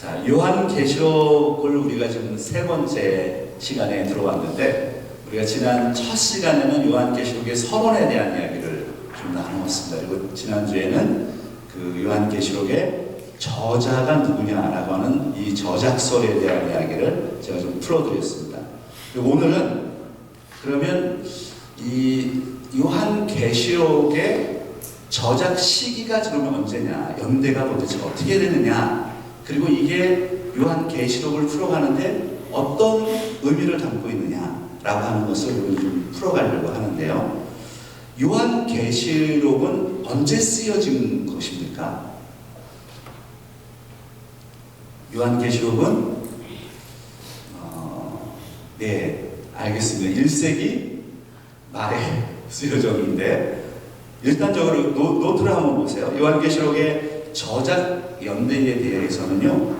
자, 요한계시록을 우리가 지금 세 번째 시간에 들어왔는데, 우리가 지난 첫 시간에는 요한계시록의 서론에 대한 이야기를 좀 나누었습니다. 그리고 지난주에는 그 요한계시록의 저자가 누구냐라고 하는 이 저작설에 대한 이야기를 제가 좀 풀어드렸습니다. 그리고 오늘은 그러면 이 요한계시록의 저작 시기가 그러면 언제냐, 연대가 도대체 어떻게 되느냐, 그리고 이게 요한계시록을 풀어가는데 어떤 의미를 담고 있느냐라고 하는 것을 오늘 좀 풀어가려고 하는데요. 요한계시록은 언제 쓰여진 것입니까? 요한계시록은 네, 알겠습니다. 1세기 말에 쓰여졌는데, 일단적으로 노트를 한번 보세요. 요한계시록의 저작 연대에 대해서는요,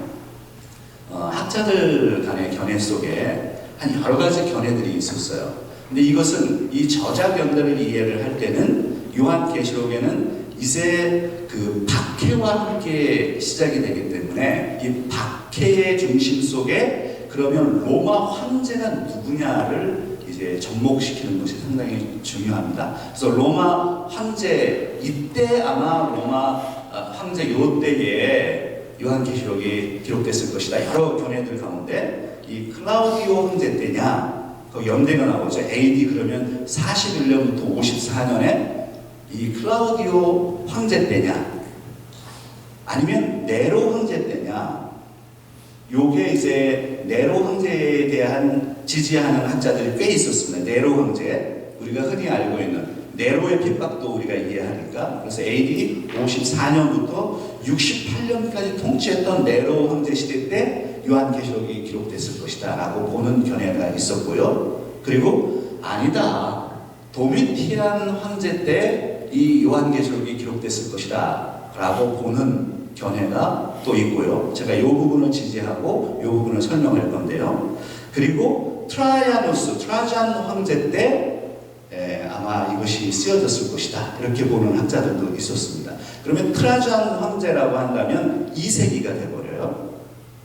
학자들 간의 견해 속에 한 여러 가지 견해들이 있었어요. 근데 이것은 이 저작 연대를 이해를 할 때는 요한계시록에는 이제 그 박해와 함께 시작이 되기 때문에 이 박해의 중심 속에 그러면 로마 황제가 누구냐를 이제 접목시키는 것이 상당히 중요합니다. 그래서 로마 황제, 이때 아마 로마 황제 요때에 요한계시록이 기록됐을 것이다. 여러 견해들 가운데 이 클라우디오 황제 때냐, 그 연대가 나오죠. AD 그러면 41년부터 54년에 이 클라우디오 황제 때냐, 아니면 네로 황제 때냐. 요게 이제 네로 황제에 대한 지지하는 학자들이 꽤 있었습니다. 네로 황제, 우리가 흔히 알고 있는 네로의 핍박도 우리가 이해하니까, 그래서 AD 54년부터 68년까지 통치했던 네로 황제 시대 때 요한계시록이 기록됐을 것이다 라고 보는 견해가 있었고요. 그리고 아니다, 도미티안 황제 때 이 요한계시록이 기록됐을 것이다 라고 보는 견해가 또 있고요. 제가 이 부분을 지지하고 이 부분을 설명할 건데요. 그리고 트라잔 황제 때 아마 이것이 쓰여졌을 것이다 이렇게 보는 학자들도 있었습니다. 그러면 트라잔 황제라고 한다면 2세기가 돼버려요.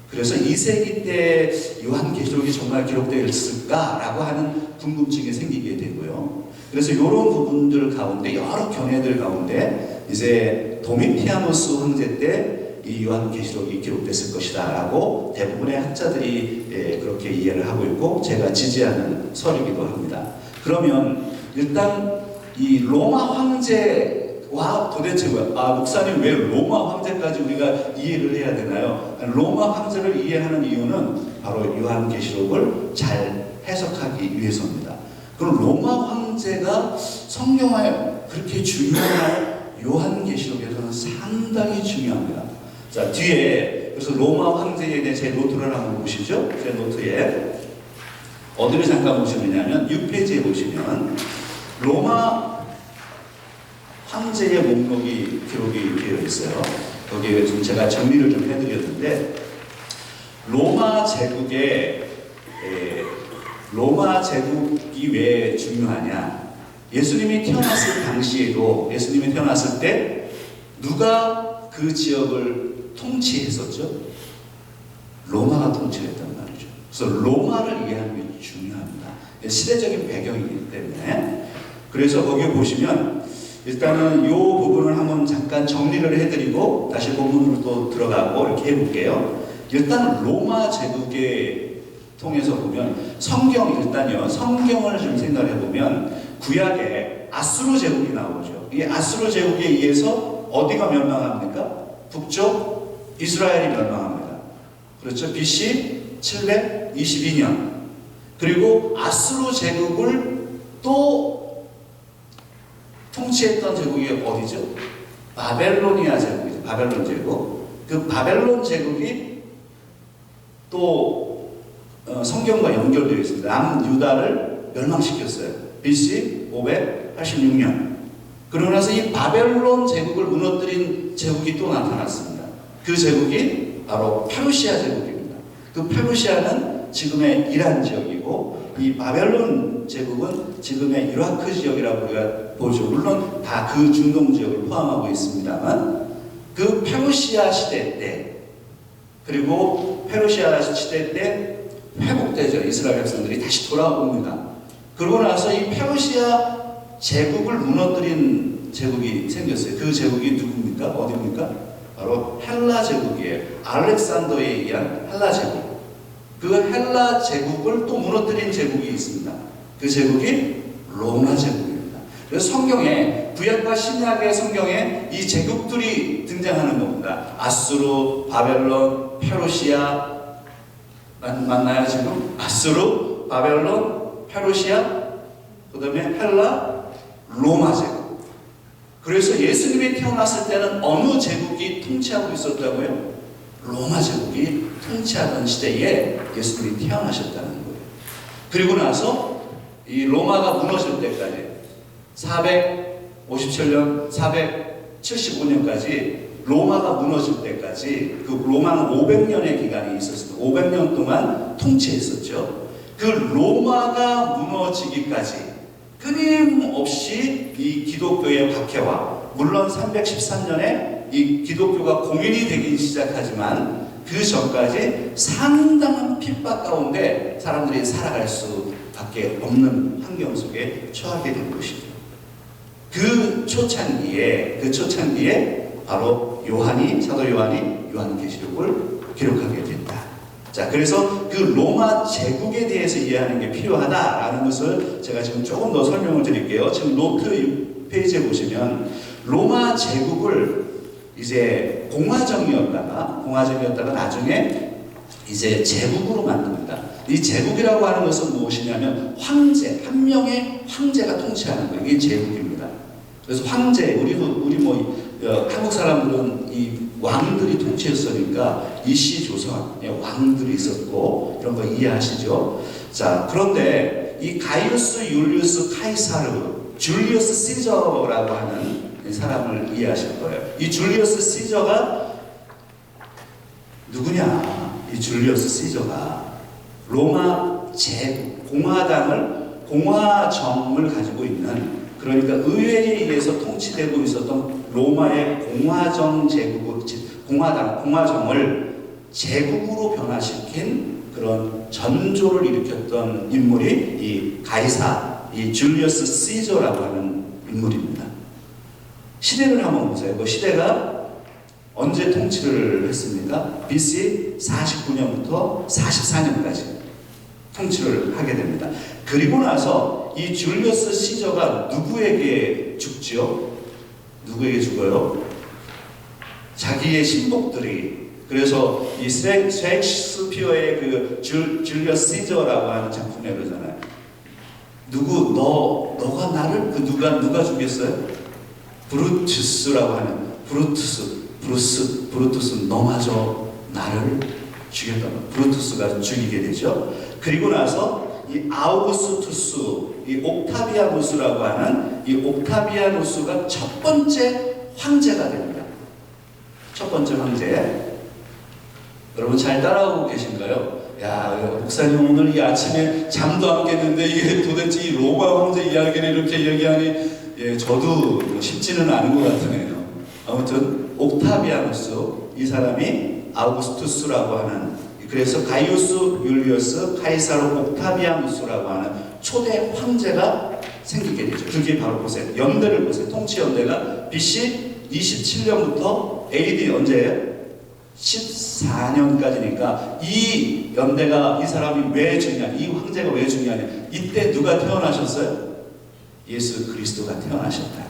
그래서 2세기 때 요한계시록이 정말 기록되었을까라고 하는 궁금증이 생기게 되고요. 그래서 이런 부분들 가운데, 여러 견해들 가운데 이제 도미티아누스 황제 때 이 요한계시록이 기록됐을 것이다 라고 대부분의 학자들이 그렇게 이해를 하고 있고, 제가 지지하는 설이기도 합니다. 그러면 일단 이 로마 황제와 도대체 목사님 왜 로마 황제까지 우리가 이해를 해야 되나요? 로마 황제를 이해하는 이유는 바로 요한계시록을 잘 해석하기 위해서입니다. 그럼 로마 황제가 성경에 그렇게 중요한 요한계시록에서는 상당히 중요합니다. 자, 뒤에 그래서 로마 황제에 대해 제 노트를 한번 보시죠. 제 노트에 어디를 잠깐 보시느냐면 6페이지에 보시면 로마 황제의 목록이 기록이 되어 있어요. 거기에 좀 제가 정리를 좀 해드렸는데, 로마 제국이 왜 중요하냐? 예수님이 태어났을 당시에도, 예수님이 태어났을 때 누가 그 지역을 통치했었죠? 로마가 통치했단 말이죠. 그래서 로마를 이해하는 게 중요합니다. 시대적인 배경이기 때문에. 그래서 거기 보시면 일단은 이 부분을 한번 잠깐 정리를 해드리고 다시 본문으로 또 들어가고 이렇게 해볼게요. 일단 로마 제국에 통해서 보면 성경을 좀 생각해 보면 구약에 아수르 제국이 나오죠. 이 아수르 제국에 의해서 어디가 멸망합니까? 북쪽 이스라엘이 멸망합니다. 그렇죠? BC 722년. 그리고 아수르 제국을 또 통치했던 제국이 어디죠? 바벨로니아 제국이죠. 바벨론 제국. 그 바벨론 제국이 또 성경과 연결되어 있습니다. 남유다를 멸망시켰어요. BC 586년. 그러고 나서 이 바벨론 제국을 무너뜨린 제국이 또 나타났습니다. 그 제국이 바로 페르시아 제국입니다. 그 페르시아는 지금의 이란 지역이고, 이 바벨론 제국은 지금의 이라크 지역이라고 우리가 보죠. 물론 다 그 중동 지역을 포함하고 있습니다만, 그 페르시아 시대 때 그리고 페르시아 시대 때 회복되죠. 이스라엘 백성들이 다시 돌아옵니다. 그러고 나서 이 페르시아 제국을 무너뜨린 제국이 생겼어요. 그 제국이 누굽니까? 어디입니까? 바로 헬라 제국이에요. 알렉산더에 의한 헬라 제국. 그 헬라 제국을 또 무너뜨린 제국이 있습니다. 그 제국이 로마 제국입니다. 그래서 성경에, 구약과 신약의 성경에 이 제국들이 등장하는 겁니다. 아수르, 바벨론, 페르시아, 맞나요 지금? 아수르, 바벨론, 페르시아, 그 다음에 헬라, 로마 제국. 그래서 예수님이 태어났을 때는 어느 제국이 통치하고 있었다고요? 로마 제국이 통치하던 시대에 예수님이 태어나셨다는 거예요. 그리고 나서 이 로마가 무너질 때까지 457년, 475년까지 로마가 무너질 때까지 그 로마는 500년의 기간이 있었습니다. 500년 동안 통치했었죠. 그 로마가 무너지기까지 끊임없이 이 기독교의 박해와, 물론 313년에 이 기독교가 공인이 되기 시작하지만 그 전까지 상당한 핍박 가운데 사람들이 살아갈 수밖에 없는 환경 속에 처하게 된 것이죠. 그 초창기에 바로 사도 요한이 요한계시록을 기록하게 된다. 자, 그래서 그 로마 제국에 대해서 이해하는 게 필요하다라는 것을 제가 지금 조금 더 설명을 드릴게요. 지금 노트 6페이지에 보시면 로마 제국을 이제 공화정이었다가 나중에 이제 제국으로 만듭니다. 이 제국이라고 하는 것은 무엇이냐면 황제, 한 명의 황제가 통치하는 거예요. 이게 제국입니다. 그래서 황제, 우리 한국 사람들은 이 왕들이 통치했으니까 이씨 조선 왕들이 있었고 이런 거 이해하시죠? 자, 그런데 이 가이우스 율리우스 카이사르, 줄리우스 시저라고 하는 사람을 이해하실 거예요. 이 줄리우스 시저가 누구냐? 이 줄리우스 시저가 로마 제국, 공화정을 가지고 있는, 그러니까 의회에 의해서 통치되고 있었던 로마의 공화정을 제국으로 변화시킨 그런 전조를 일으켰던 인물이 이 이 줄리어스 시저라고 하는 인물입니다. 시대를 한번 보세요. 그 시대가 언제 통치를 했습니까? BC 49년부터 44년까지 통치를 하게 됩니다. 그리고 나서 이 줄리어스 시저가 누구에게 죽죠? 누구에게 죽어요? 자기의 신복들이. 그래서 이 셰익스피어의 그 줄리어스 시저라고 하는 작품에 그러잖아요. 너가 나를 누가 죽였어요? 브루투스라고 하는 브루투스 너마저 나를 죽였다. 브루투스가 죽이게 되죠. 그리고 나서 이 아우구스투스, 이 옥타비아누스라고 하는 이 옥타비아누스가 첫 번째 황제가 됩니다. 첫 번째 황제. 여러분 잘 따라오고 계신가요? 야, 목사님 오늘 이 아침에 잠도 안 깼는데 이게 도대체 이 로마 황제 이야기를 이렇게 얘기하니 저도 쉽지는 않은 것 같으네요. 아무튼 옥타비아누스, 이 사람이 아우구스투스라고 하는, 그래서 가이우스 율리우스 카이사르 옥타비아누스라고 하는 초대 황제가 생기게 되죠. 그게 바로 보세요. 연대를 보세요. 통치 연대가 BC 27년부터 AD 언제예요? 14년까지니까 이 연대가, 이 사람이 왜 중요하냐, 이 황제가 왜 중요하냐, 이때 누가 태어나셨어요? 예수 그리스도가 태어나셨다.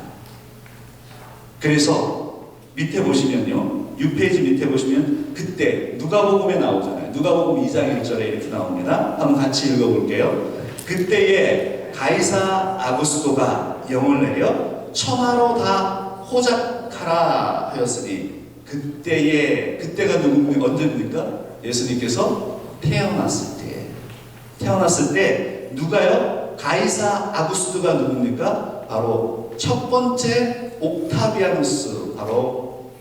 그래서 밑에 보시면요, 6페이지 밑에 보시면 그때 누가복음에 나오잖아요. 누가복음 2장 1절에 이렇게 나옵니다. 한번 같이 읽어볼게요. 그때에 가이사 아구스토가 영을 내려 천하로 다 호작하라 하였으니, 그때가 누굽니까? 언제입니까? 예수님께서 태어났을 때 누가요? 가이사 아구스토가 누굽니까? 바로 첫 번째 옥타비아누스, 바로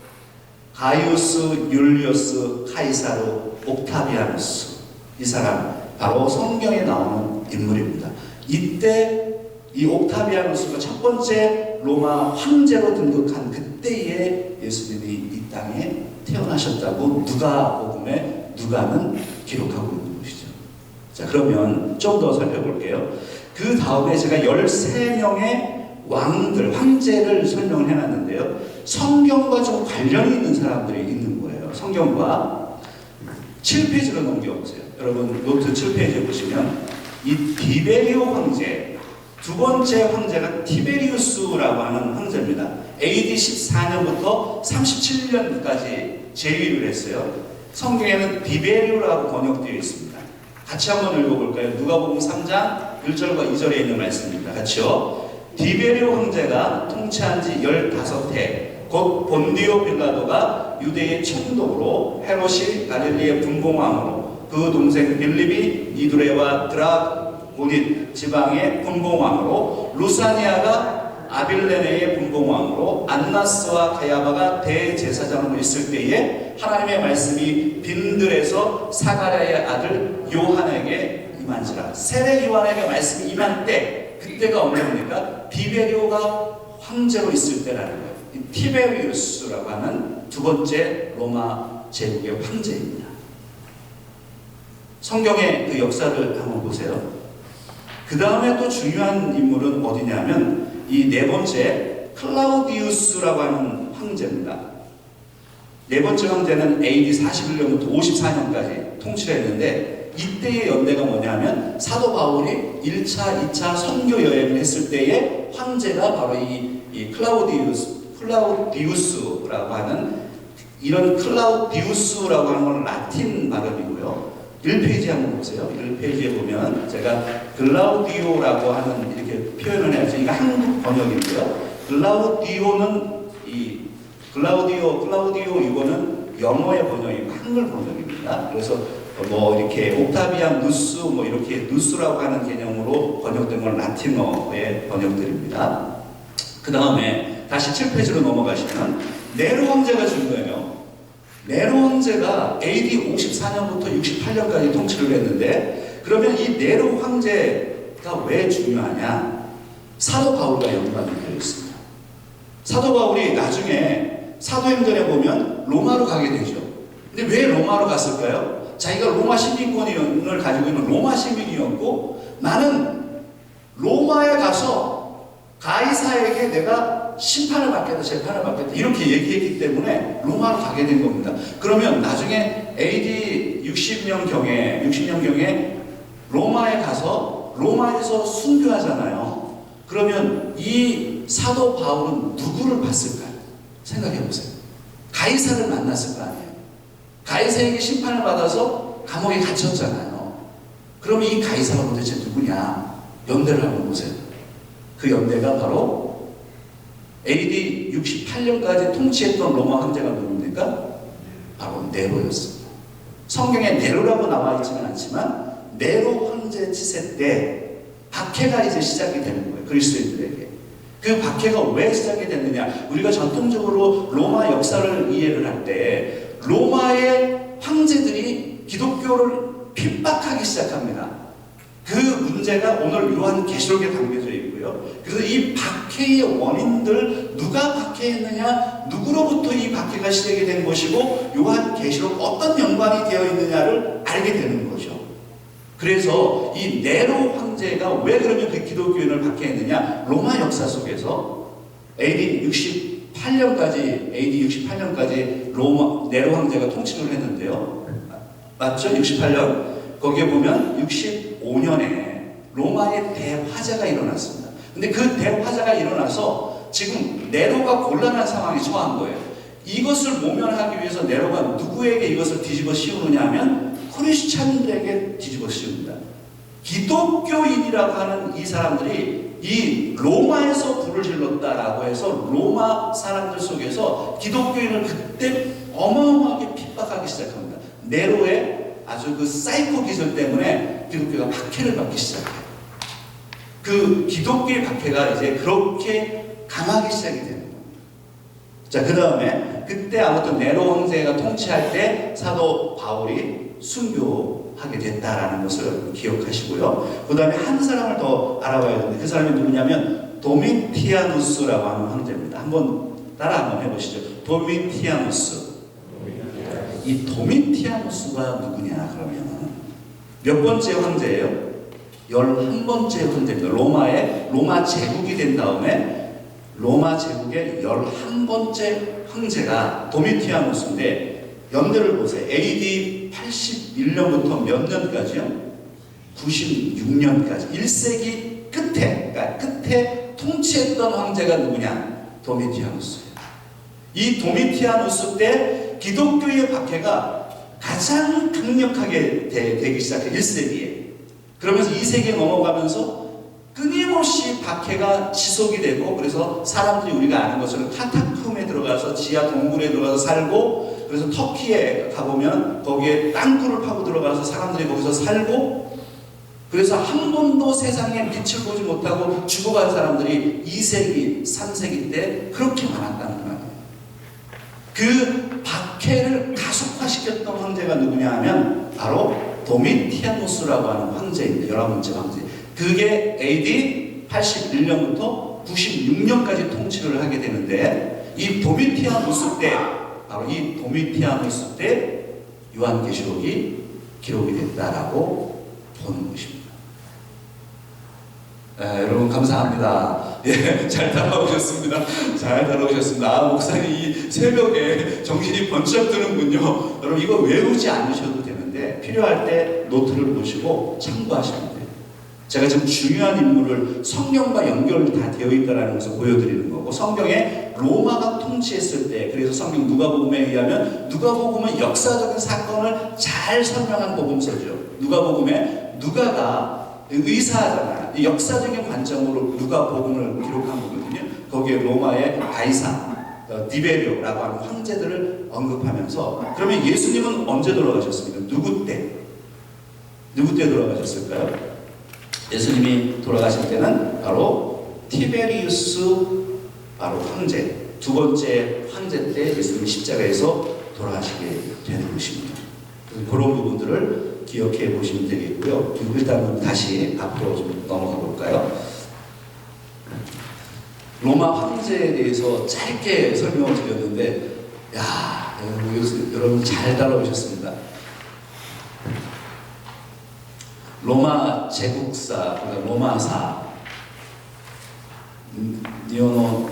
가이우스 율리우스 카이사르 옥타비아누스, 이 사람 바로 성경에 나오는 인물입니다. 이때 이 옥타비아누스가 첫 번째 로마 황제로 등극한 그때에 예수님이 이 땅에 태어나셨다고 누가복음에 누가는 기록하고 있는 것이죠. 자, 그러면 좀 더 살펴볼게요. 그 다음에 제가 13명의 왕들, 황제를 설명을 해놨는데요. 성경과 좀 관련이 있는 사람들이 있는 거예요. 성경과 7페이지로 넘겨보세요. 여러분 노트 7페이지에 보시면 이 디베리오 황제, 두 번째 황제가 티베리우스라고 하는 황제입니다. AD 14년부터 37년까지 재위를 했어요. 성경에는 디베리오라고 번역되어 있습니다. 같이 한번 읽어볼까요? 누가복음 3장 1절과 2절에 있는 말씀입니다. 같이요. 디베리오 황제가 통치한 지 15해, 곧 본디오 빌라도가 유대의 총독으로, 헤롯이 갈릴리의 분봉왕으로, 그 동생 빌립이 이두레와 드라고닛 지방의 분봉왕으로, 루사니아가 아빌레네의 분봉왕으로, 안나스와 가야바가 대제사장으로 있을 때에 하나님의 말씀이 빈들에서 사가랴의 아들 요한에게 임한지라. 세례 요한에게 말씀이 임한 때, 그때가 언제입니까? 디베리오가 황제로 있을 때라는 거예요. 이 티베리우스라고 하는 두 번째 로마 제국의 황제입니다. 성경의 그 역사를 한번 보세요. 그 다음에 또 중요한 인물은 어디냐면 이 네 번째 클라우디우스라고 하는 황제입니다. 네 번째 황제는 AD 41년부터 54년까지 통치를 했는데, 이때의 연대가 뭐냐면 사도 바울이 1차, 2차 선교 여행을 했을 때의 황제가 바로 이 클라우디우스라고 하는, 이런 클라우디우스라고 하는 건 라틴 발음이고요. 1페이지 한번 보세요. 1페이지에 보면 제가 글라우디오라고 하는 이렇게 표현을 해야죠. 이거 한국 번역인데요. 글라우디오 이거는 영어의 번역이고 한글 번역입니다. 그래서 뭐 이렇게 옥타비안 누스 뭐 이렇게 누스라고 하는 개념으로 번역된 건 라틴어의 번역들입니다. 그 다음에 다시 7페이지로 넘어가시면 네로 황제가 중요해요. 네로 황제가 AD 54년부터 68년까지 통치를 했는데, 그러면 이 네로 황제가 왜 중요하냐? 사도 바울과 연관이 되어 있습니다. 사도 바울이 나중에 사도행전에 보면 로마로 가게 되죠. 근데 왜 로마로 갔을까요? 자기가 로마 시민권을 가지고 있는 로마 시민이었고, 나는 로마에 가서 가이사에게 내가 심판을 받겠다, 재판을 받겠다 이렇게 얘기했기 때문에 로마로 가게 된 겁니다. 그러면 나중에 AD 60년경에 로마에 가서 로마에서 순교하잖아요. 그러면 이 사도 바울은 누구를 봤을까요? 생각해 보세요. 가이사를 만났을 거 아니에요. 가이사에게 심판을 받아서 감옥에 갇혔잖아요. 그럼 이 가이사가 도대체 누구냐? 연대를 한번 보세요. 그 연대가 바로 AD 68년까지 통치했던 로마 황제가 누굽니까? 바로 네로였습니다. 성경에 네로라고 나와 있지는 않지만 네로 황제 치세 때 박해가 이제 시작이 되는 거예요. 그리스도인들에게. 그 박해가 왜 시작이 됐느냐? 우리가 전통적으로 로마 역사를 이해를 할 때 로마의 황제들이 기독교를 핍박하기 시작합니다. 그 문제가 오늘 요한계시록에 담겨져 있고요. 그래서 이 박해의 원인들, 누가 박해했느냐, 누구로부터 이 박해가 시작이 된 것이고 요한계시록 어떤 연관이 되어 있느냐를 알게 되는 거죠. 그래서 이 네로 황제가 왜 그러면 그 기독교인을 박해했느냐? 로마 역사 속에서 AD 68년까지 네로 황제가 통치를 했는데요. 맞죠? 68년. 거기에 보면 65년에 로마의 대화재가 일어났습니다. 근데 그 대화재가 일어나서 지금 네로가 곤란한 상황에 처한 거예요. 이것을 모면하기 위해서 네로가 누구에게 이것을 뒤집어 씌우느냐 하면 크리스찬들에게 뒤집어 씌웁니다. 기독교인이라고 하는 이 사람들이 이 로마에서 불을 질렀다라고 해서 로마 사람들 속에서 기독교인을 그때 어마어마하게 핍박하기 시작합니다. 네로의 아주 그 사이코 기술 때문에 기독교가 박해를 받기 시작해요. 그 기독교의 박해가 이제 그렇게 강하게 시작이 되는 겁니다. 자, 그 다음에 그때 아무튼 네로 황제가 통치할 때 사도 바울이 순교하게 됐다라는 것을 기억하시고요. 그 다음에 한 사람을 더 알아봐야 되는데 그 사람이 누구냐면 도미티아누스라고 하는 황제입니다. 따라 한번 해보시죠. 도미티아누스. 이 도미티아누스가 누구냐 그러면 몇 번째 황제예요? 11번째 황제입니다. 로마 제국이 된 다음에 로마 제국의 11번째 황제가 도미티아누스인데 연대를 보세요. AD 81년부터 몇 년까지요? 96년까지 1세기 끝에 통치했던 황제가 누구냐? 도미티아누스예요. 이 도미티아누스 때 기독교의 박해가 가장 강력하게 되기 시작해 1세기에. 그러면서 2세기에 넘어가면서 끊임없이 박해가 지속이 되고, 그래서 사람들이 우리가 아는 것처럼 카타콤에 들어가서 지하 동굴에 들어가서 살고, 그래서 터키에 가보면 거기에 땅굴을 파고 들어가서 사람들이 거기서 살고, 그래서 한 번도 세상에 빛을 보지 못하고 죽어간 사람들이 2세기, 3세기 때 그렇게 많았다는 거예요. 그 박해를 가속화시켰던 황제가 누구냐 하면 바로 도미티아누스라고 하는 황제입니다. 11번째 황제. 그게 AD 81년부터 96년까지 통치를 하게 되는데, 이 도미티아누스 때, 바로 이 도미티아누스 때 요한계시록이 기록이 됐다라고 보는 것입니다. 여러분 감사합니다. 예, 잘 따라오셨습니다. 잘 따라오셨습니다. 목사님 이 새벽에 정신이 번쩍 드는군요. 여러분 이거 외우지 않으셔도 되는데 필요할 때 노트를 보시고 참고하시면 돼요. 제가 지금 중요한 인물을 성경과 연결이 다 되어 있다는 것을 보여드리는 거고, 성경에 로마가 통치했을 때, 그래서 성경 누가복음에 의하면 누가복음은 역사적인 사건을 잘 설명한 복음서죠. 누가복음에 누가가 의사잖아요. 역사적인 관점으로 누가복음을 기록한 거거든요. 거기에 로마의 가이사, 디베리오라고 하는 황제들을 언급하면서, 그러면 예수님은 언제 돌아가셨습니까? 누구 때 돌아가셨을까요? 예수님이 돌아가실 때는 바로 티베리우스 바로 황제, 두 번째 황제 때 예수님이 십자가에서 돌아가시게 되는 것입니다. 그런 부분들을 기억해 보시면 되겠고요. 그리고 일단 다시 앞으로 좀 넘어가 볼까요? 로마 황제에 대해서 짧게 설명을 드렸는데, 여러분 잘 따라오셨습니다. 로마 제국사, 그러니까 로마사, 니오노,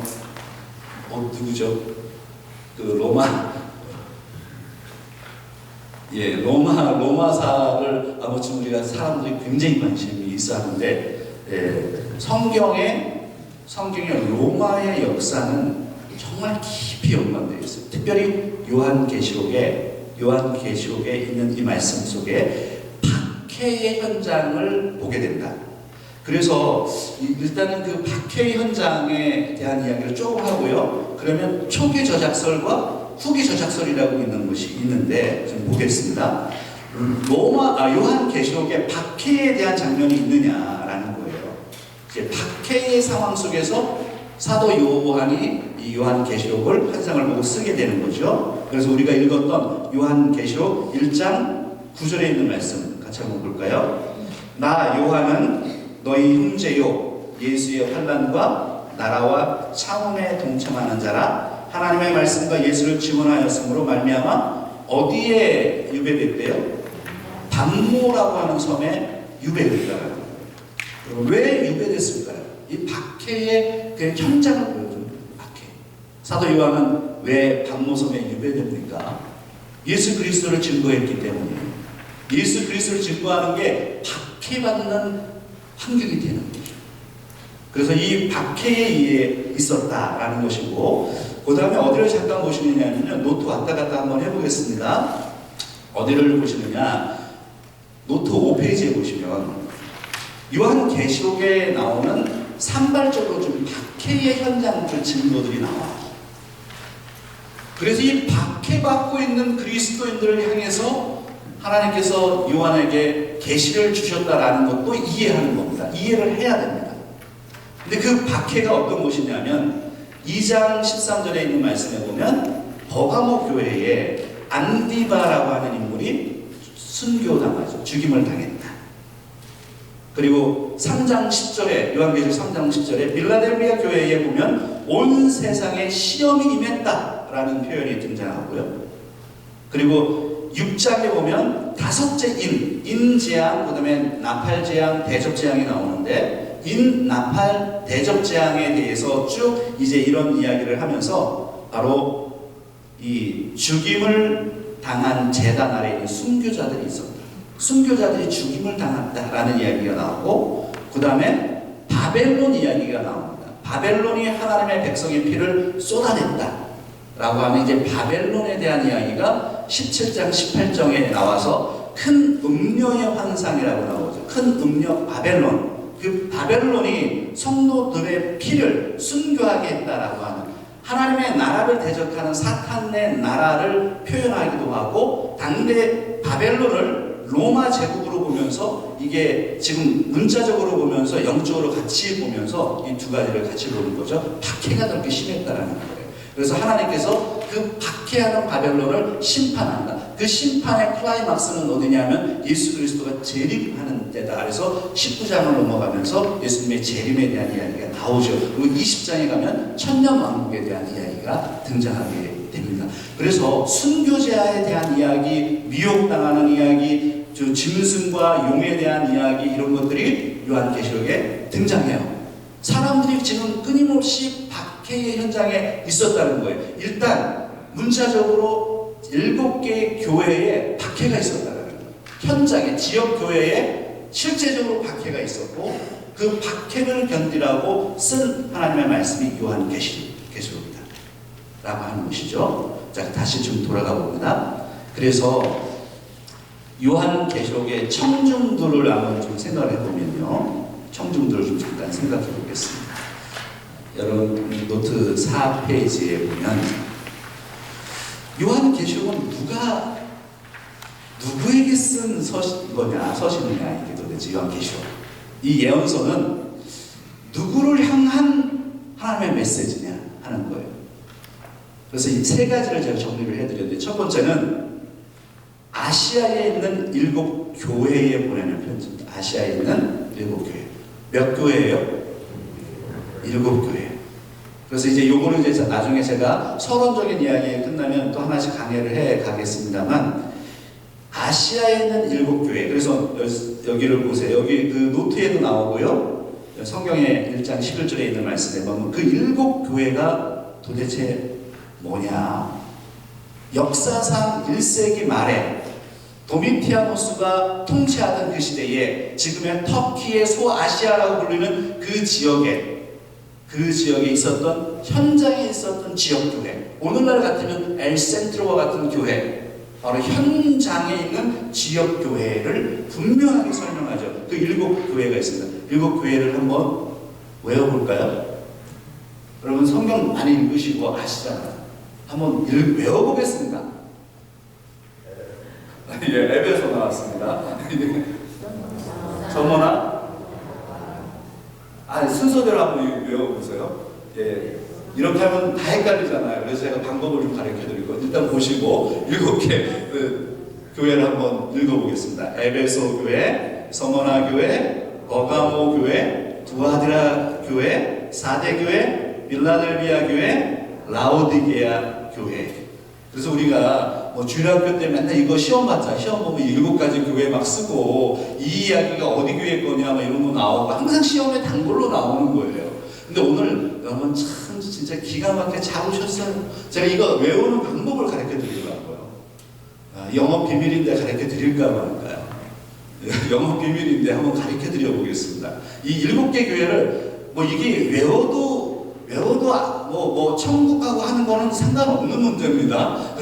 누구죠? 로마사를 아무튼 우리가 사람들이 굉장히 관심이 있어 하는데, 성경의 로마의 역사는 정말 깊이 연관되어 있어요. 특별히 요한계시록에 있는 이 말씀 속에 박해의 현장을 보게 된다. 그래서 일단은 그 박해의 현장에 대한 이야기를 조금 하고요. 그러면 초기 저작설과 후기 저작설이라고 있는 것이 있는데 좀 보겠습니다. 요한계시록에 박해에 대한 장면이 있느냐라는 거예요. 이제 박해의 상황 속에서 사도 요한이 이 요한계시록을 환상을 보고 쓰게 되는 거죠. 그래서 우리가 읽었던 요한계시록 1장 9절에 있는 말씀 같이 한번 볼까요? 나 요한은 너희 형제요 예수의 환난과 나라와 차원에 동참하는 자라. 하나님의 말씀과 예수를 증언하였으므로 말미암아 어디에 유배됐대요? 담모라고 하는 섬에 유배됐다는 거예요. 왜 유배됐을까요? 이 박해의 그 현장을 보여주는 박해. 사도 요한은 왜 담모섬에 유배됩니까? 예수 그리스도를 증거했기 때문이에요. 예수 그리스도를 증거하는 게 박해받는 환경이 되는 거죠. 그래서 이 박해에 의해 있었다라는 것이고, 그 다음에 어디를 잠깐 보시느냐면요, 노트 왔다 갔다 한번 해보겠습니다. 어디를 보시느냐, 노트 5페이지에 보시면 요한계시록에 나오는 산발적으로 좀 박해의 현장들 증거들이 나와요. 그래서 이 박해받고 있는 그리스도인들을 향해서 하나님께서 요한에게 계시를 주셨다라는 것도 이해하는 겁니다. 이해를 해야 됩니다. 근데 그 박해가 어떤 것이냐면 2장 13절에 있는 말씀에 보면 버가모 교회에 안디바라고 하는 인물이 순교당하죠. 죽임을 당했다. 그리고 3장 10절에 요한계시록 3장 10절에 빌라델비아 교회에 보면 온 세상에 시험이 임했다라는 표현이 등장하고요. 그리고 6장에 보면 다섯째 인재앙, 그 다음에 나팔재앙, 대접재앙이 나오는데 나팔, 대접재앙에 대해서 쭉 이제 이런 이야기를 하면서 바로 이 죽임을 당한 제단 아래에 있는 순교자들이 있었다. 순교자들이 죽임을 당했다라는 이야기가 나오고, 그 다음에 바벨론 이야기가 나옵니다. 바벨론이 하나님의 백성의 피를 쏟아냈다 라고 하는 이제 바벨론에 대한 이야기가 17장 18장에 나와서 큰 음녀의 환상이라고 나오죠. 큰 음녀 바벨론. 그 바벨론이 성도들의 피를 순교하게 했다라고 하는, 하나님의 나라를 대적하는 사탄의 나라를 표현하기도 하고, 당대 바벨론을 로마 제국으로 보면서, 이게 지금 문자적으로 보면서 영적으로 같이 보면서 이 두 가지를 같이 보는 거죠. 박해가 그렇게 심했다라는 거예요. 그래서 하나님께서 그 박해하는 바벨론을 심판한다. 그 심판의 클라이막스는 어디냐면 예수 그리스도가 재림하는 때다. 그래서 19장을 넘어가면서 예수님의 재림에 대한 이야기가 나오죠. 그리고 20장에 가면 천년왕국에 대한 이야기가 등장하게 됩니다. 그래서 순교자에 대한 이야기, 미혹당하는 이야기, 짐승과 용에 대한 이야기, 이런 것들이 요한계시록에 등장해요. 사람들이 지금 끊임없이 박해의 현장에 있었다는 거예요. 일단 문자적으로 7개의 교회에 박해가 있었다는 거예요. 현장에, 지역 교회에 실제적으로 박해가 있었고, 그 박해를 견디라고 쓴 하나님의 말씀이 요한계시록이다 라고 하는 것이죠. 자, 다시 좀 돌아가 봅니다. 그래서 요한계시록의 청중들을 한번 좀 생각을 해보면요, 청중들을 좀 잠깐 생각해 보겠습니다. 여러분 노트 4페이지에 보면 요한계시록은 누구에게 쓴 서신이냐, 이게 도대체 요한계시록. 이 예언서는 누구를 향한 하나님의 메시지냐 하는 거예요. 그래서 이 세 가지를 제가 정리를 해드렸는데, 첫 번째는 아시아에 있는 7교회에 보내는 편지입니다. 아시아에 있는 7교회. 몇 교회예요? 7교회. 그래서 이제 요거는 이제 나중에 제가 서론적인 이야기 끝나면 또 하나씩 강의를 해 가겠습니다만, 아시아에 있는 7교회. 그래서 여기를 보세요. 여기 그 노트에도 나오고요. 성경의 1장 11절에 있는 말씀에 보면 그 7교회가 도대체 뭐냐? 역사상 1세기 말에 도미티아노스가 통치하던 그 시대에, 지금의 터키의 소아시아라고 불리는 그 지역에 있었던, 현장에 있었던 지역교회, 오늘날 같으면 엘센트로와 같은 교회, 바로 현장에 있는 지역교회를 분명하게 설명하죠. 그 7교회가 있습니다. 7교회를 한번 외워볼까요? 여러분 성경 많이 읽으시고 아시잖아요. 한번 외워보겠습니다. 예, 에베소 나왔습니다. 서머나? 순서대로 한번 외워보세요. 예, 이렇게 하면 다 헷갈리잖아요. 그래서 제가 방법을 좀 가르쳐드리고, 일단 보시고 7개 교회를 한번 읽어보겠습니다. 에베소 교회, 서머나 교회, 버가모 교회, 두아드라 교회, 사대 교회, 빌라델비아 교회, 라오디게아 교회. 그래서 우리가 주일학교 때 맨날 이거 시험 보면 7가지 교회 막 쓰고, 이 이야기가 어디 교회 거냐 이런 거 나오고, 항상 시험에 단골로 나오는 거예요. 근데 오늘 여러분 참 진짜 기가 막히게 잘 오셨어요. 제가 이거 외우는 방법을 가르쳐 드리려고요. 영업 비밀인데 가르쳐 드릴까 말까요? 영업 비밀인데 한번 가르쳐 드려 보겠습니다. 이 7개 교회를 이게 외워도 천국하고 하는 거는 상관없는 문제입니다.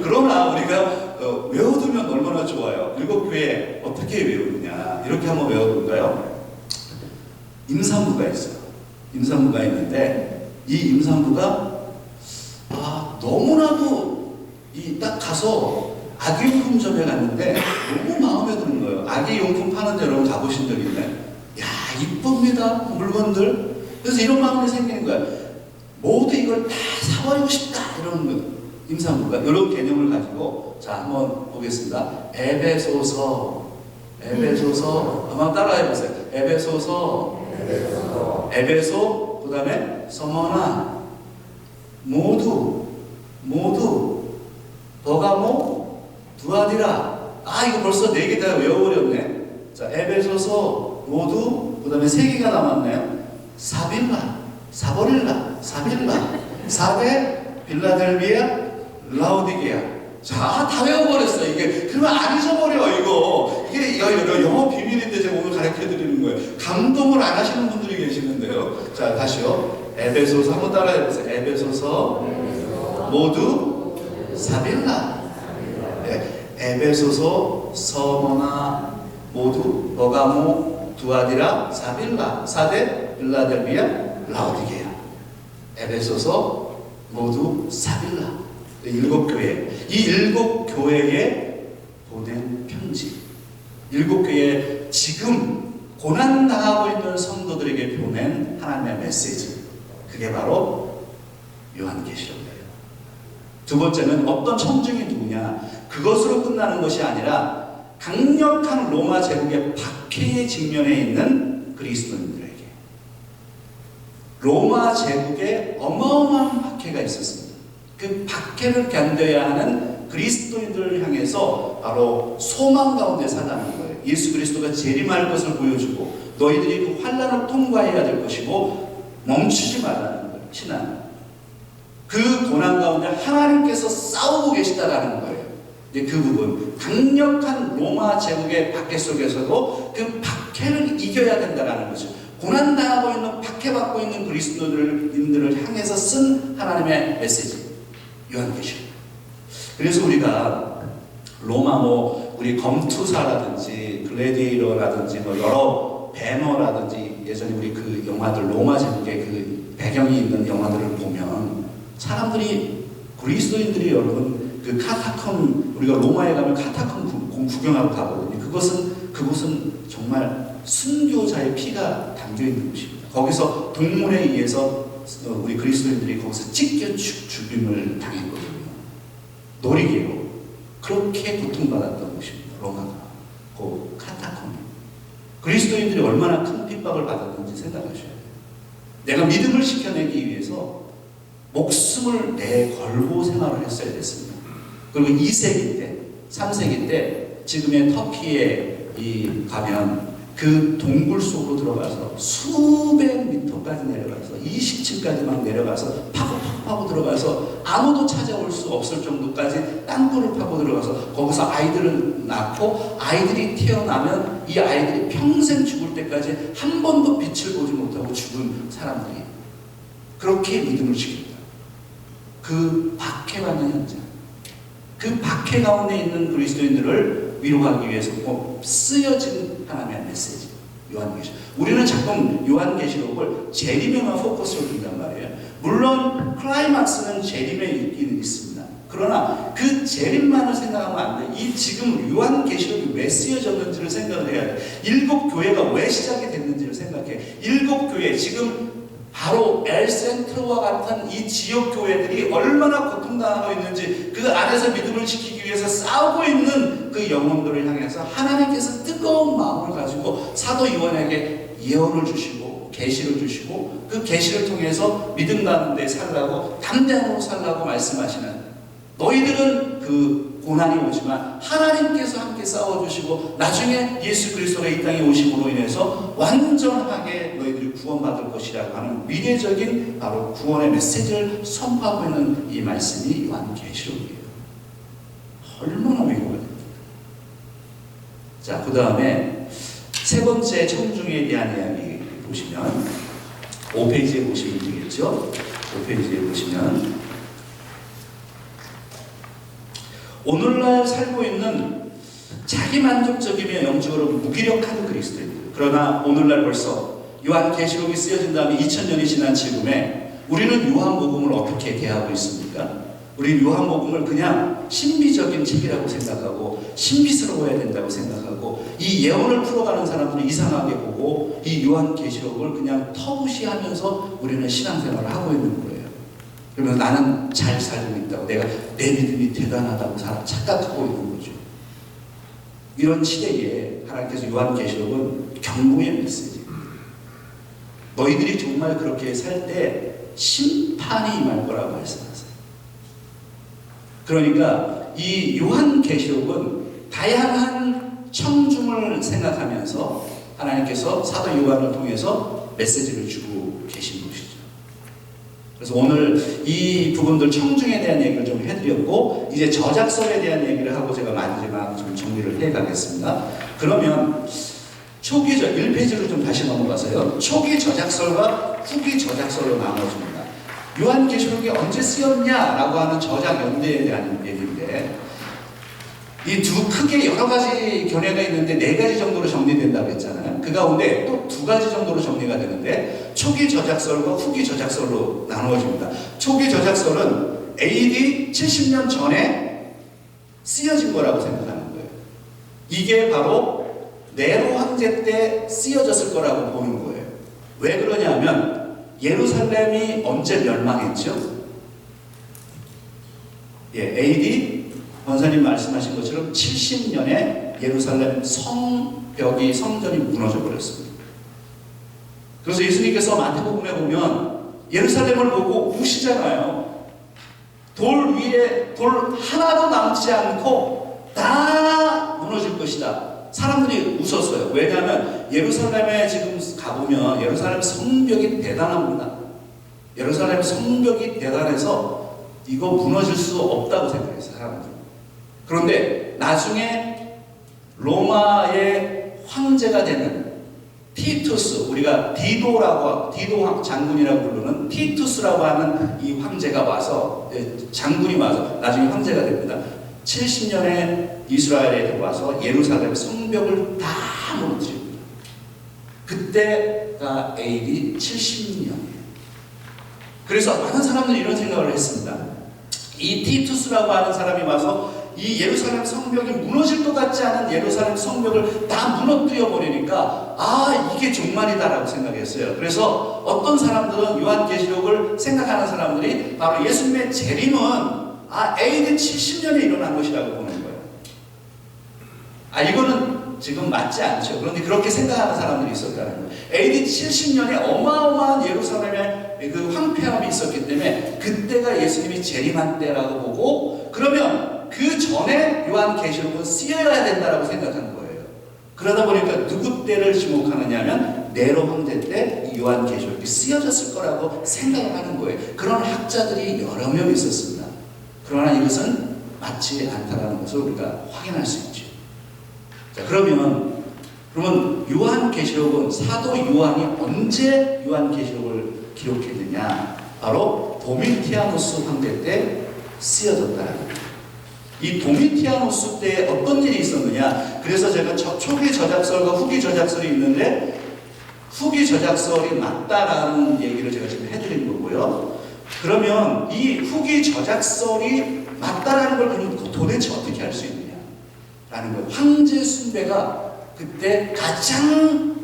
그러나 우리가 외워두면 얼마나 좋아요. 7교회 어떻게 외우느냐, 이렇게 한번 외워볼까요? 임산부가 있어요. 임산부가 있는데, 이 임산부가 너무나도 딱 가서 아기용품점에 갔는데 너무 마음에 드는 거예요. 아기용품 파는 데 여러분 가보신 적 있나요? 야, 이쁩니다, 물건들. 그래서 이런 마음이 생기는 거야. 모두 이걸 다 사버리고 싶다, 이런 거. 임산부가 이런 개념을 가지고, 자, 한번 보겠습니다. 에베소서 한번 따라해 보세요. 에베소서, 에베소, 그 다음에 서머나, 모두, 버가모, 두아디라. 이거 벌써 4개 다 외워버렸네. 자, 에베소서, 모두, 그 다음에 3개가 남았네요. 사빌라, 사데, 빌라델비아, 라오디게아. 자, 다 외워버렸어. 이게 그러면 안 잊어버려. 이게 영어 비밀인데 제가 오늘 가르쳐드리는 거예요. 감동을 안 하시는 분들이 계시는데요. 자, 다시요. 에베소서 한번 따라해보세요. 에베소서, 모두 사빌라. 네. 에베소서, 서머나, 모두, 버가모, 두아디라, 사빌라, 사데, 빌라델비아, 라오디게아. 에베소서, 모두 사빌라. 7교회. 이 7교회에 보낸 편지. 7교회 지금 고난당하고 있는 성도들에게 보낸 하나님의 메시지. 그게 바로 요한계시록이에요. 두 번째는 어떤 청중이 누구냐. 그것으로 끝나는 것이 아니라 강력한 로마 제국의 박해에 직면해 있는 그리스도인들에게. 로마 제국에 어마어마한 박해가 있었습니다. 그 박해를 견뎌야 하는 그리스도인들을 향해서 바로 소망 가운데 살아가는 거예요. 예수 그리스도가 재림할 것을 보여주고 너희들이 그 환난을 통과해야 될 것이고 멈추지 말라는 거예요. 신앙. 그 고난 가운데 하나님께서 싸우고 계시다라는 거예요. 근데 그 부분, 강력한 로마 제국의 박해 속에서도 그 박해를 이겨야 된다는 거죠. 고난당하고 있는, 박해받고 있는 그리스도인들을 향해서 쓴 하나님의 메시지. 요한계시록. 그래서 우리가 로마 우리 검투사라든지 글래디에이터라든지 여러 배너라든지 예전에 우리 그 영화들 로마 제국의 그 배경이 있는 영화들을 보면 사람들이 그리스도인들이 여러분 그 카타콤 우리가 로마에 가면 카타콤 구경하고 가거든요. 그곳은 정말 순교자의 피가 담겨 있는 곳입니다. 거기서 동물에 의해서 우리 그리스도인들이 거기서 찢겨 죽임을 당했거든요. 놀이개로 그렇게 고통받았던 곳입니다. 로마가 그 카타콤. 그리스도인들이 얼마나 큰 핍박을 받았는지 생각하셔야 돼요. 내가 믿음을 지켜내기 위해서 목숨을 내걸고 생활을 했어야 됐습니다. 그리고 2세기 때, 3세기 때 지금의 터키에 가면 그 동굴 속으로 들어가서 수백 미터까지 내려가서 20층까지 막 내려가서 파고 들어가서 아무도 찾아올 수 없을 정도까지 땅굴을 파고 들어가서 거기서 아이들을 낳고 아이들이 태어나면 이 아이들이 평생 죽을 때까지 한 번도 빛을 보지 못하고 죽은 사람들이 그렇게 믿음을 지킵니다. 그 박해받는 현장, 그 박해 가운데 있는 그리스도인들을 위로하기 위해서 쓰여진 하나님의 메시지 요한계시록. 우리는 자꾸 요한계시록을 재림에만 포커스를 둔단 말이에요. 물론 클라이막스는 재림에 있기는 있습니다. 그러나 그 재림만을 생각하면 안 돼. 이 지금 요한계시록이 왜 쓰여졌는지를 생각을 해야 돼. 7교회가 왜 시작이 됐는지를 생각해. 7교회 지금 바로 엘센트로와 같은 이 지역 교회들이 얼마나 고통당하고 있는지 그 안에서 믿음을 지키기 위해서 싸우고 있는 그 영혼들을 향해서 하나님께서 뜨거운 마음을 가지고 사도 요한에게 예언을 주시고 계시를 주시고 그 계시를 통해서 믿음 가운데 살라고 담대함으로 살라고 말씀하시는 너희들은 그 고난이 오지만 하나님께서 함께 싸워주시고 나중에 예수 그리스도가 이 땅에 오심으로 인해서 완전하게 너희들이 구원받을 것이라고 하는 미래적인 바로 구원의 메시지를 선포하고 있는 이 말씀이 요한계시록이에요. 얼마나 위로가 됩니까? 자, 그 다음에 세 번째 청중에 대한 이야기 보시면 5페이지에 보시면 되겠죠? 5페이지에 보시면 오늘날 살고 있는 자기만족적이며 영적으로 무기력한 그리스도인들. 그러나 오늘날 벌써 요한계시록이 쓰여진 다음에 2000년이 지난 지금에 우리는 요한복음을 어떻게 대하고 있습니까? 우리는 요한복음을 그냥 신비적인 책이라고 생각하고 신비스러워야 된다고 생각하고 이 예언을 풀어가는 사람들을 이상하게 보고 이 요한계시록을 그냥 터부시하면서 우리는 신앙생활을 하고 있는 거예요. 그러면 나는 잘 살고 있다고 내가 내 믿음이 대단하다고 착각하고 있는 거죠. 이런 시대에 하나님께서 요한계시록은 경고의 메시지. 너희들이 정말 그렇게 살 때 심판이 임할 거라고 말씀하세요. 그러니까 이 요한계시록은 다양한 청중을 생각하면서 하나님께서 사도 요한을 통해서 메시지를 주고 계신 것이죠. 그래서 오늘 이 부분들 청중에 대한 얘기를 좀 해드렸고, 이제 저작설에 대한 얘기를 하고 제가 마지막 좀 정리를 해가겠습니다. 그러면 초기 1페이지로 좀 다시 넘어가서요. 초기 저작설과 후기 저작설로 나눠집니다. 요한계시록이 언제 쓰였냐라고 하는 저작 연대에 대한 얘기인데, 이 두 크게 여러 가지 견해가 있는데 4가지 정도로 정리된다고 했잖아요. 그 가운데 또 2가지 정도로 정리가 되는데, 초기 저작설과 후기 저작설로 나누어집니다. 초기 저작설은 AD 70년 전에 쓰여진 거라고 생각하는 거예요. 이게 바로 네로 황제 때 쓰여졌을 거라고 보는 거예요. 왜 그러냐면 예루살렘이 언제 멸망했죠? AD 원사님 말씀하신 것처럼 70년에 예루살렘 성전이 무너져 버렸습니다. 그래서 예수님께서 마태복음에 보면 예루살렘을 보고 우시잖아요. 돌 위에 돌 하나도 남지 않고 다 무너질 것이다. 사람들이 웃었어요. 왜냐하면 예루살렘에 지금 가보면 예루살렘 성벽이 대단합니다. 예루살렘 성벽이 대단해서 이거 무너질 수 없다고 생각했어요, 사람들이. 그런데 나중에 로마의 황제가 되는 티투스, 우리가 디도 장군이라고 부르는 티투스라고 하는 이 황제가 와서, 장군이 와서 나중에 황제가 됩니다. 70년에 이스라엘에 들어와서 예루살렘 성벽을 다 무너뜨립니다. 그때가 AD 70년이에요. 그래서 많은 사람들이 이런 생각을 했습니다. 이 티투스라고 하는 사람이 와서 이 예루살렘 성벽이 무너질 것 같지 않은 예루살렘 성벽을 다 무너뜨려 버리니까 이게 종말이다라고 생각했어요. 그래서 어떤 사람들은 요한계시록을 생각하는 사람들이 바로 예수님의 재림은 AD 70년에 일어난 것이라고 보는 거예요. 이거는 지금 맞지 않죠. 그런데 그렇게 생각하는 사람들이 있었다는 거예요. AD 70년에 어마어마한 예루살렘의 그 황폐함이 있었기 때문에 그때가 예수님이 재림한 때라고 보고, 그러면 그 전에 요한계시록은 쓰여야 된다라고 생각하는 거예요. 그러다 보니까 누구 때를 지목하느냐 하면 네로 황제 때 이 요한계시록이 쓰여졌을 거라고 생각을 하는 거예요. 그런 학자들이 여러 명 있었습니다. 그러나 이것은 맞지 않다라는 것을 우리가 확인할 수 있죠. 자, 그러면 요한계시록은 사도 요한이 언제 요한계시록을 기록했느냐? 바로 도미티아누스 황제 때 쓰여졌다는 거예요. 이 도미티아누스 때 어떤 일이 있었느냐? 그래서 제가 초기 저작설과 후기 저작설이 있는데, 후기 저작설이 맞다라는 얘기를 제가 지금 해드린 거고요. 그러면 이 후기 저작설이 맞다라는 걸 그럼 도대체 어떻게 할 수 있느냐라는 거예요. 황제 숭배가 그때 가장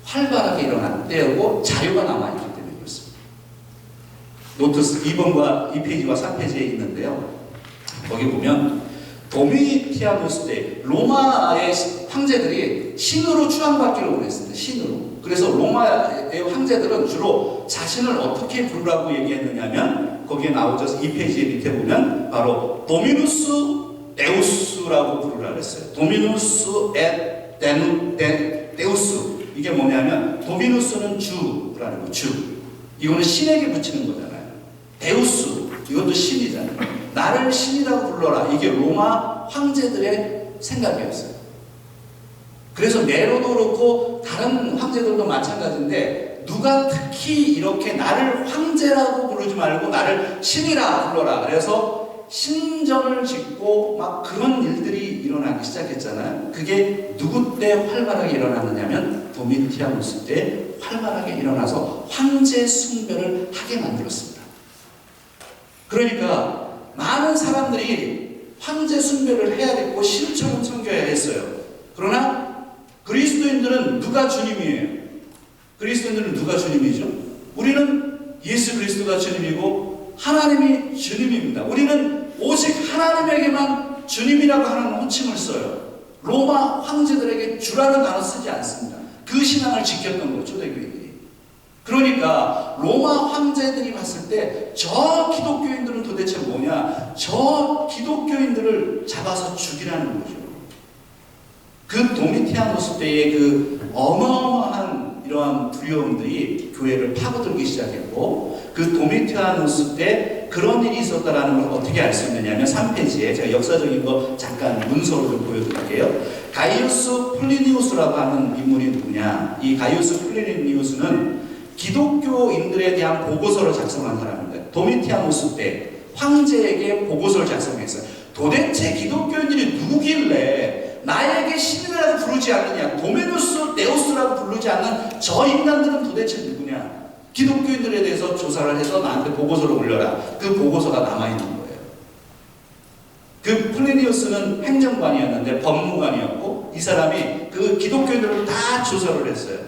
활발하게 일어난 때였고 자료가 남아있기 때문에 그렇습니다. 노트 2번과 2페이지와 4페이지에 있는데요. 거기 보면 도미티아누스 때 로마의 황제들이 신으로 추앙받기를 원했습니다. 신으로. 그래서 로마의 황제들은 주로 자신을 어떻게 부르라고 얘기했느냐면, 거기에 나오죠. 2페이지 밑에 보면 바로 도미누스 데우스라고 부르라 그랬어요. 도미누스 et 데우스. 이게 뭐냐면 도미누스는 주라는 거, 주. 이거는 신에게 붙이는 거잖아요. 데우스, 이것도 신이잖아요. 나를 신이라고 불러라. 이게 로마 황제들의 생각이었어요. 그래서 네로도 그렇고 다른 황제들도 마찬가지인데, 누가 특히 이렇게 나를 황제라고 부르지 말고 나를 신이라 불러라. 그래서 신전을 짓고 막 그런 일들이 일어나기 시작했잖아요. 그게 누구 때 활발하게 일어났느냐면 도미티아누스 때 활발하게 일어나서 황제 숭배를 하게 만들었습니다. 그러니까 많은 사람들이 황제 숭배를 해야겠고 신처럼 섬겨야 했어요. 그러나 그리스도인들은 누가 주님이에요? 그리스도인들은 누가 주님이죠? 우리는 예수 그리스도가 주님이고 하나님이 주님입니다. 우리는 오직 하나님에게만 주님이라고 하는 호칭을 써요. 로마 황제들에게 주라는 단어 쓰지 않습니다. 그 신앙을 지켰던 거죠, 초대교인들이. 그러니까 로마 황제들이 봤을 때 저 기독교인들은 도대체 뭐냐? 저 기독교인들을 잡아서 죽이라는 거죠. 그 도미티아누스 때의 그 어마어마한 이러한 두려움들이 교회를 파고들기 시작했고, 그 도미티아누스 때 그런 일이 있었다라는 걸 어떻게 알 수 있느냐면 3페이지에 제가 역사적인 거 잠깐 문서로 좀 보여드릴게요. 가이우스 플리니우스라고 하는 인물이 누구냐? 이 가이우스 플리니우스는 기독교인들에 대한 보고서를 작성한 사람입니다. 도미티아누스 때 황제에게 보고서를 작성했어요. 도대체 기독교인들이 누구길래 나에게 신이라고 부르지 않느냐? 도메누스 네오스라고 부르지 않는 저 인간들은 도대체 누구냐? 기독교인들에 대해서 조사를 해서 나한테 보고서를 올려라. 그 보고서가 남아있는 거예요. 그 플리니우스는 행정관이었는데 법무관이었고, 이 사람이 그 기독교인들을 다 조사를 했어요.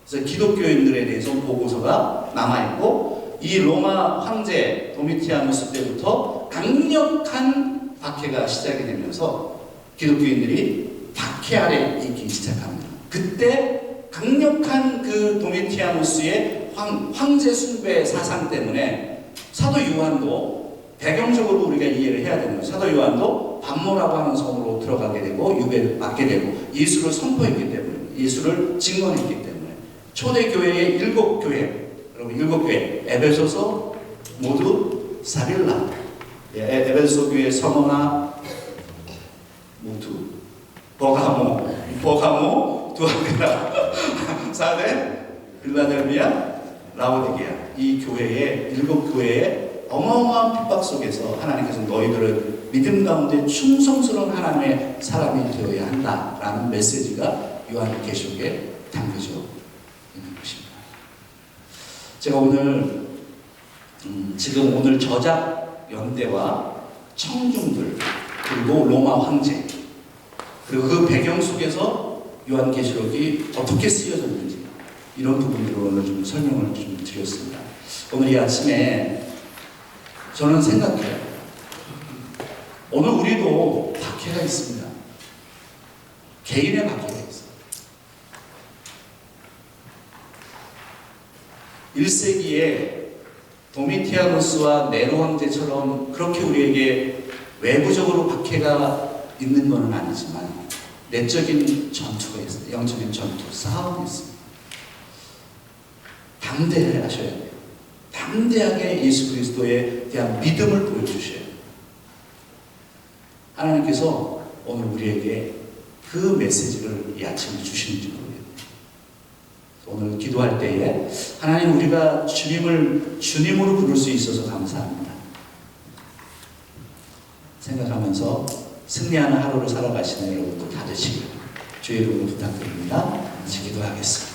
그래서 기독교인들에 대해서 보고서가 남아있고, 이 로마 황제 도미티아누스 때부터 강력한 박해가 시작이 되면서 기독교인들이 박해 아래 있기 시작합니다. 그때 강력한 그 도미티아누스의 황제 숭배 사상 때문에 사도 요한도, 배경적으로 우리가 이해를 해야 되는 거예요. 사도 요한도 반모라고 하는 성으로 들어가게 되고 유배를 받게 되고 예수를 선포했기 때문에, 예수를 증언했기 때문에 초대교회의 7교회, 여러분 7교회, 에베소서 모두 사빌라, 에베소 교회 서머나 모두, 버가모, 두아그라, 사데, 빌라델비아, 라오디게아, 이 교회의 7교회의 어마어마한 핍박 속에서 하나님께서 너희들은 믿음 가운데 충성스러운 하나님의 사람이 되어야 한다라는 메시지가 요한계시록에 담겨져 있는 것입니다. 제가 오늘 지금 오늘 저작 연대와 청중들, 그리고 로마 황제, 그리고 그 배경 속에서 요한계시록이 어떻게 쓰여졌는지 이런 부분들을 오늘 좀 설명을 좀 드렸습니다. 오늘 이 아침에 저는 생각해요. 오늘 우리도 박해가 있습니다. 개인의 박해가 있어요. 1세기에 도미티아누스와 네로 황제처럼 그렇게 우리에게 외부적으로 박해가 있는 것은 아니지만 내적인 전투가 있어요. 영적인 전투, 싸움이 있습니다. 담대하셔야 돼요. 담대하게 예수 그리스도에 대한 믿음을 보여주셔야 돼요. 하나님께서 오늘 우리에게 그 메시지를 이 아침에 주시는지 모르겠네요. 오늘 기도할 때에 하나님, 우리가 주님을 주님으로 부를 수 있어서 감사합니다 생각하면서 승리하는 하루를 살아가시는 여러분들 다 되시길 주의 이름으로 부탁드립니다. 같이 기도하겠습니다.